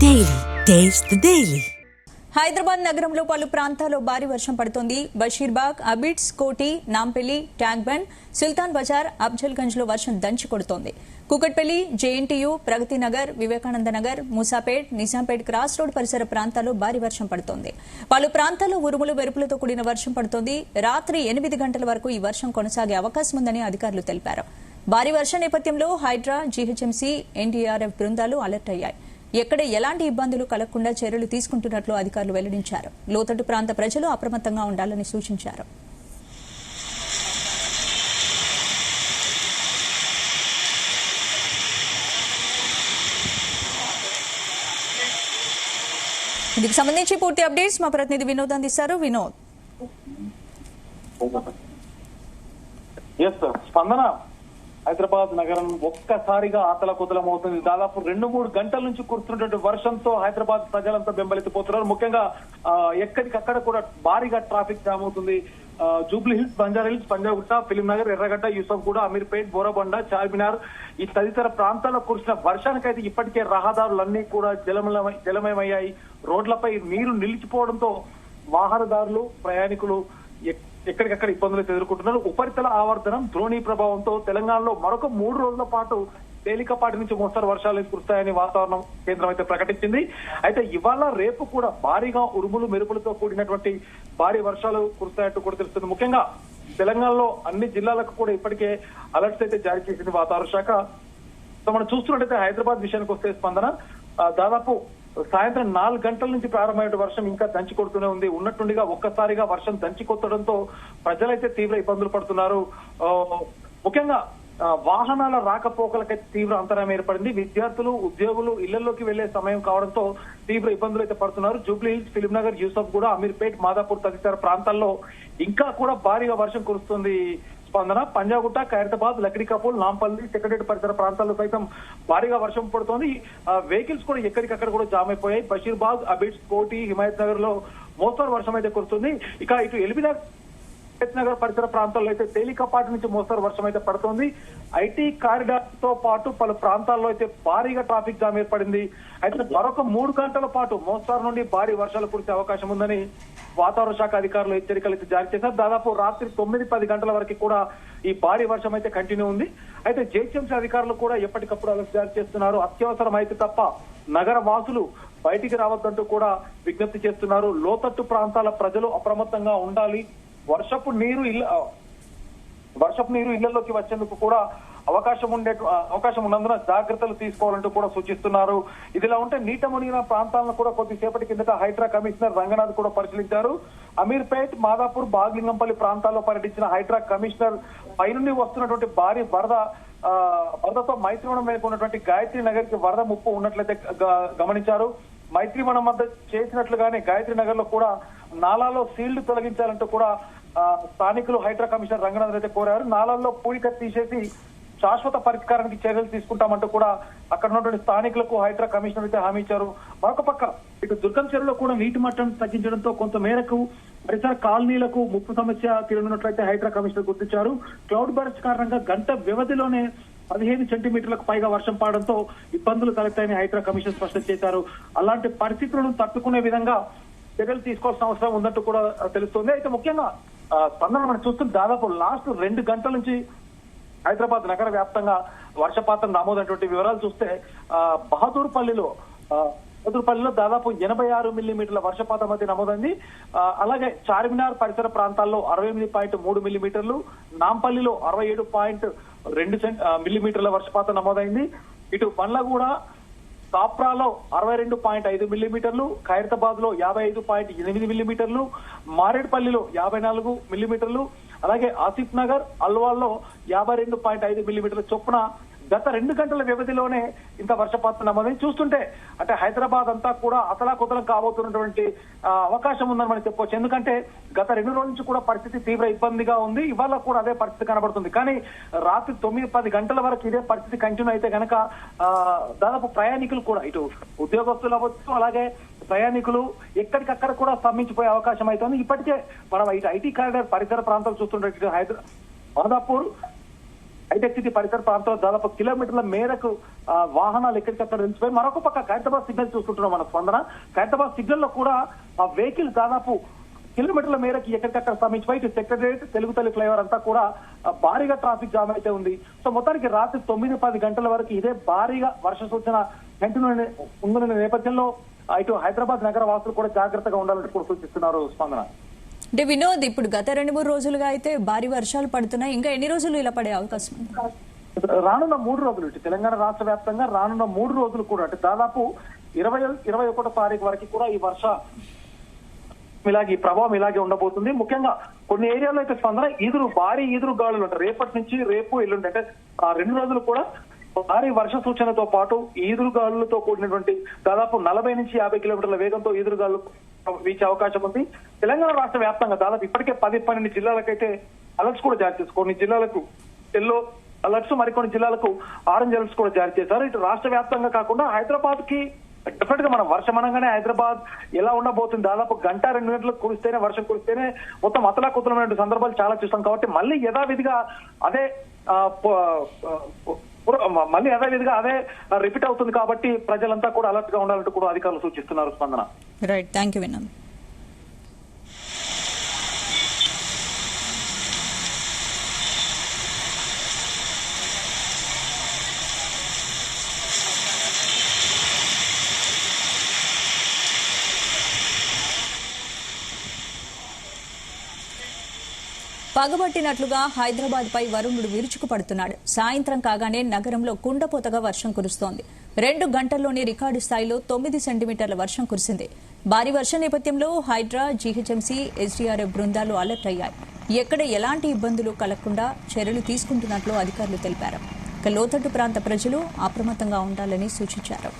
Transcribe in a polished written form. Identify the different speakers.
Speaker 1: Daily taste the daily.
Speaker 2: Hyderabad నగరంలో పలు ప్రాంతాల్లో భారీ వర్షం పడుతోంది. బషీర్బాగ్, అబిడ్స్, కోటి, నాంపల్లి, ట్యాంక్ బండ్, సుల్తాన్ బజార్, అఫ్జల్గంజ్ లో వర్షం దంచి కొడుతోంది. Kukatpally, JNTU, Pragathi Nagar, Vivekananda Nagar, Moosapet, Nizampet cross road పరిసర ప్రాంతాల్లో భారీ వర్షం పడుతోంది. పలు ప్రాంతాల్లో ఉరుములు మెరుపులతో కూడిన వర్షం పడుతోంది. రాత్రి 8 గంటల వరకు ఈ వర్షం కొనసాగే అవకాశం ఉందని అధికారులు తెలిపారు. భారీ వర్షం నేపథ్యంలో హైడ్రా, జీహెచ్ఎంసీ, ఎన్డీఆర్ఎఫ్ బృందాలు అలర్ట్ అయ్యాయి. ఎక్కడ ఎలాంటి ఇబ్బందులు కలగకుండా చర్యలు తీసుకుంటున్నట్లు అధికారులు వెల్లడించారు. లోతట్టు ప్రాంత ప్రజలు అప్రమత్తంగా ఉండాలని సూచించారు. ఇందుకు సంబంధించి పూర్తి అప్డేట్స్ మా ప్రతినిధి వినోద్ అందిస్తారు. వినోద్,
Speaker 3: స్పందన, హైదరాబాద్ నగరం ఒక్కసారిగా ఆతలకుతలమవుతుంది. దాదాపు 2-3 గంటల నుంచి కురుస్తున్నటువంటి వర్షంతో హైదరాబాద్ ప్రజలంతా బెంబలెత్తిపోతున్నారు. ముఖ్యంగా ఎక్కడికక్కడ కూడా భారీగా ట్రాఫిక్ జామ్ అవుతుంది. Jubilee hills, Banjara hills, Panjagutta, film Nagar, ఎర్రగడ్డ, యూసఫ్గూడ, అమీర్పేట్, బోరబండ, చార్మినార్ ఈ తదితర ప్రాంతాల్లో కురిసిన వర్షానికైతే ఇప్పటికే రహదారులన్నీ కూడా జలమయమయ్యాయి. రోడ్లపై నీరు నిలిచిపోవడంతో వాహనదారులు, ప్రయాణికులు ఎక్కడికక్కడ ఇబ్బందులు ఎదుర్కొంటున్నారు. ఉపరితల ఆవర్తనం, ద్రోణి ప్రభావంతో తెలంగాణలో మరొక 3 రోజుల పాటు తేలికపాటి నుంచి మోస్తరు వర్షాలు కురుస్తాయని వాతావరణ కేంద్రం అయితే ప్రకటించింది. అయితే ఇవాళ రేపు కూడా భారీగా ఉరుములు మెరుపులతో కూడినటువంటి భారీ వర్షాలు కురుస్తాయంటూ కూడా తెలుస్తుంది. ముఖ్యంగా తెలంగాణలో అన్ని జిల్లాలకు కూడా ఇప్పటికే అలర్ట్స్ అయితే జారీ చేసింది వాతావరణ శాఖ. సో మనం చూస్తున్నట్టయితే హైదరాబాద్ విషయానికి వస్తే స్పందన, దాదాపు సాయంత్రం 4 గంటల నుంచి ప్రారంభమైన వర్షం ఇంకా దంచి కొడుతూనే ఉంది. ఉన్నట్టుండిగా ఒక్కసారిగా వర్షం దంచి కొట్టడంతో ప్రజలైతే తీవ్ర ఇబ్బందులు పడుతున్నారు. ముఖ్యంగా వాహనాల రాకపోకలకైతే తీవ్ర అంతరాయం ఏర్పడింది. విద్యార్థులు, ఉద్యోగులు ఇళ్లలోకి వెళ్లే సమయం కావడంతో తీవ్ర ఇబ్బందులు అయితే పడుతున్నారు. Jubilee hills, film Nagar, Yousufguda, Ameerpet, Madhapur తదితర ప్రాంతాల్లో ఇంకా కూడా భారీగా వర్షం కురుస్తుంది. స్పందన, పంజాగుట్ట, ఖైరతాబాద్, లక్డీకాపూల్, నాంపల్లి, సెక్రటరీ పరిసర ప్రాంతాల్లో సైతం భారీగా వర్షం పడుతోంది. వెహికల్స్ కూడా ఎక్కడికక్కడ కూడా జామ్ అయిపోయాయి. బషీర్బాగ్, అబిడ్స్, కోటి, హిమాయత్ నగర్ లో మోస్తరు వర్షం అయితే కురుస్తుంది. ఇక ఇటు నగర్ పరిసర ప్రాంతాల్లో అయితే తేలికపాటి నుంచి మోస్తరు వర్షం అయితే పడుతోంది. ఐటీ కారిడార్ తో పాటు పలు ప్రాంతాల్లో అయితే భారీగా ట్రాఫిక్ జామ్ ఏర్పడింది. అయితే మరొక 3 గంటల పాటు మోస్తరు నుండి భారీ వర్షాలు కురిసే అవకాశం ఉందని వాతావరణ శాఖ అధికారులు హెచ్చరికలు అయితే జారీ చేశారు. దాదాపు రాత్రి 9-10 గంటల వరకు కూడా ఈ భారీ వర్షం అయితే కంటిన్యూ ఉంది. అయితే జీహెచ్ఎంసీ అధికారులు కూడా ఎప్పటికప్పుడు అలర్ట్ జారీ చేస్తున్నారు. అత్యవసరం అయితే తప్ప నగర వాసులు బయటికి రావద్దంటూ కూడా విజ్ఞప్తి చేస్తున్నారు. లోతట్టు ప్రాంతాల ప్రజలు అప్రమత్తంగా ఉండాలి. వర్షపు నీరు ఇళ్లలోకి వచ్చేందుకు కూడా అవకాశం ఉన్నందున జాగ్రత్తలు తీసుకోవాలంటూ కూడా సూచిస్తున్నారు. ఇదిలా ఉంటే నీట మునిగిన ప్రాంతాలను కూడా కొద్దిసేపటి కిందట హైడ్రా కమిషనర్ రంగనాథ్ కూడా పరిశీలించారు. అమీర్పేట్, మాదాపూర్, బాగ్లింగంపల్లి ప్రాంతాల్లో పర్యటించిన హైడ్రా కమిషనర్ పైనుండి వస్తున్నటువంటి భారీ వరదతో మైత్రివనం వైపు ఉన్నటువంటి గాయత్రి నగర్ కి వరద ముప్పు ఉన్నట్లయితే గమనించారు. మైత్రివనం వద్ద చేసినట్లుగానే గాయత్రి నగర్ లో కూడా నాలాలో సీల్డ్ తొలగించాలంటూ కూడా స్థానికులు హైడ్రా కమిషనర్ రంగనాథ్ అయితే కోరారు. నాలాల్లో పూడిక తీసేసి శాశ్వత పరిష్కారానికి చర్యలు తీసుకుంటామంటూ కూడా అక్కడ ఉన్నటువంటి స్థానికులకు హైడ్రా కమిషనర్ అయితే హామీ ఇచ్చారు. మరొక పక్క ఇటు దుర్గం చెరువులో కూడా నీటి మట్టం తగ్గించడంతో కొంత మేరకు పరిసర కాలనీలకు ముప్పు సమస్య తీరనున్నట్లయితే హైడ్రా కమిషనర్ గుర్తించారు. క్లౌడ్ బర్స్ట్ కారణంగా గంట వ్యవధిలోనే 15 సెంటీమీటర్లకు పైగా వర్షం పడడంతో ఇబ్బందులు తలెత్తాయని హైడ్రా కమిషన్ స్పష్టం చేశారు. అలాంటి పరిస్థితులను తట్టుకునే విధంగా చర్యలు తీసుకోవాల్సిన అవసరం ఉందంటూ కూడా తెలుస్తోంది. అయితే ముఖ్యంగా స్పందన మనం చూస్తున్న దాదాపు లాస్ట్ 2 గంటల నుంచి హైదరాబాద్ నగర వ్యాప్తంగా వర్షపాతం నమోదైనటువంటి వివరాలు చూస్తే బహదూర్పల్లిలో దాదాపు 86 మిల్లీమీటర్ల వర్షపాతం అయితే నమోదైంది. అలాగే చార్మినార్ పరిసర ప్రాంతాల్లో 68.3 మిల్లీమీటర్లు, నాంపల్లిలో 67.2 మిల్లీమీటర్ల వర్షపాతం నమోదైంది. ఇటు బండ్లగూడ, కాప్రాలో 62.5 మిల్లీమీటర్లు, ఖైరతాబాద్ లో 55.8 మిల్లీమీటర్లు, మారేడ్పల్లిలో 54 మిల్లీమీటర్లు, అలాగే ఆసిఫ్ నగర్, అల్వాల్లో 52.5 మిల్లీమీటర్ల చొప్పున గత 2 గంటల వ్యవధిలోనే ఇంత వర్షపాతం నమోదైంది. చూస్తుంటే అంటే హైదరాబాద్ అంతా కూడా అతలాకుతలం కాబోతున్నటువంటి అవకాశం ఉందని మనం చెప్పవచ్చు. ఎందుకంటే గత 2 రోజుల నుంచి కూడా పరిస్థితి తీవ్ర ఇబ్బందిగా ఉంది. ఇవాళ కూడా అదే పరిస్థితి కనబడుతుంది. కానీ రాత్రి 9-10 గంటల వరకు ఇదే పరిస్థితి కంటిన్యూ అయితే కనుక దాదాపు ప్రయాణికులు కూడా ఇటు ఉద్యోగస్తులు అవ్వచ్చు, అలాగే ప్రయాణికులు ఎక్కడికక్కడ కూడా స్తంభించిపోయే అవకాశం అవుతుంది. ఇప్పటికే మనం ఇటు ఐటీ కారిడార్ పరిసర ప్రాంతాలు చూస్తుంటే మాదాపూర్, హైటెక్ సిటీ పరిసర ప్రాంతాల్లో దాదాపు కిలోమీటర్ల మేరకు వాహనాలు ఎక్కడికక్కడ నిలిచిపోయి మరొక పక్క ఖైరతాబాద్ సిగ్నల్ చూస్తుంటున్నాం మన స్పందన. ఖైరతాబాద్ సిగ్నల్ లో కూడా ఆ వెహికల్ దాదాపు కిలోమీటర్ల మేరకు ఎక్కడికక్కడ స్తంభించిపోయి ఇటు సెక్రటరియట్ తెలుగు తల్లి ఫ్లైఓవర్ అంతా కూడా భారీగా ట్రాఫిక్ జామ్ అయితే ఉంది. సో మొత్తానికి రాత్రి 9-10 గంటల వరకు ఇదే భారీగా వర్ష సూచన ఉందన్న నేపథ్యంలో ఇటు హైదరాబాద్ నగర వాసులు కూడా జాగ్రత్తగా ఉండాలంటూ కూడా సూచిస్తున్నారు స్పందన.
Speaker 2: అంటే వినోద్, ఇప్పుడు గత 2-3 రోజులుగా అయితే భారీ వర్షాలు పడుతున్నాయి. ఇంకా ఎన్ని రోజులు ఇలా పడే అవకాశం ఉంది?
Speaker 3: రానున్న 3 రోజులు ఇటు తెలంగాణ రాష్ట్ర వ్యాప్తంగా రానున్న 3 రోజులు కూడా అంటే దాదాపు 21వ తారీఖు వరకు కూడా ఈ ఈ ప్రభావం ఇలాగే ఉండబోతుంది. ముఖ్యంగా కొన్ని ఏరియాలో అయితే స్పందన భారీ ఈదురు గాలులు ఉంటాయి. రేపటి నుంచి రేపు ఎల్లుండి అంటే ఆ 2 రోజులు కూడా భారీ వర్ష సూచనతో పాటు ఈదురు గాలులతో కూడినటువంటి దాదాపు 40-50 కిలోమీటర్ల వేగంతో ఈదురు గాలు వీచే అవకాశం ఉంది. తెలంగాణ రాష్ట్ర వ్యాప్తంగా దాదాపు ఇప్పటికే 10-12 జిల్లాలకైతే అలర్ట్స్ కూడా జారీ చేస్తారు. కొన్ని జిల్లాలకు ఎల్లో అలర్ట్స్, మరికొన్ని జిల్లాలకు ఆరెంజ్ అలర్ట్స్ కూడా జారీ చేశారు. ఇటు రాష్ట్ర వ్యాప్తంగా కాకుండా హైదరాబాద్ కి డెఫినెట్ గా మనం వర్షం అనగానే హైదరాబాద్ ఎలా ఉండబోతుంది, దాదాపు 1-2 గంటలకు కురిస్తేనే వర్షం కురిస్తేనే మొత్తం అతలాకుతలమైన సందర్భాలు చాలా చూస్తాం. కాబట్టి మళ్ళీ యథావిధిగా అదే రిపీట్ అవుతుంది. కాబట్టి ప్రజలంతా కూడా అలర్ట్ గా ఉండాలంటూ కూడా అధికారులు సూచిస్తున్నారు. స్పందన.
Speaker 2: Right, thank you Vinod. పగబట్టినట్లుగా హైదరాబాద్ పై వరుణుడు విరుచుకుపడుతున్నాడు. సాయంత్రం కాగానే నగరంలో కుండపోతగా వర్షం కురుస్తోంది. 2 గంటల్లోనే రికార్డు స్థాయిలో 9 సెంటీమీటర్ల వర్షం కురిసింది. భారీ వర్షం నేపథ్యంలో హైడ్రా, జీహెచ్ఎంసీ, ఎస్డీఆర్ఎఫ్ బృందాలు అలర్ట్ అయ్యాయి. ఎక్కడ ఎలాంటి ఇబ్బందులు కలగకుండా చర్యలు తీసుకుంటున్నట్లు అధికారులు తెలిపారు. లోతట్టు ప్రాంత ప్రజలు అప్రమత్తంగా ఉండాలని సూచించారు.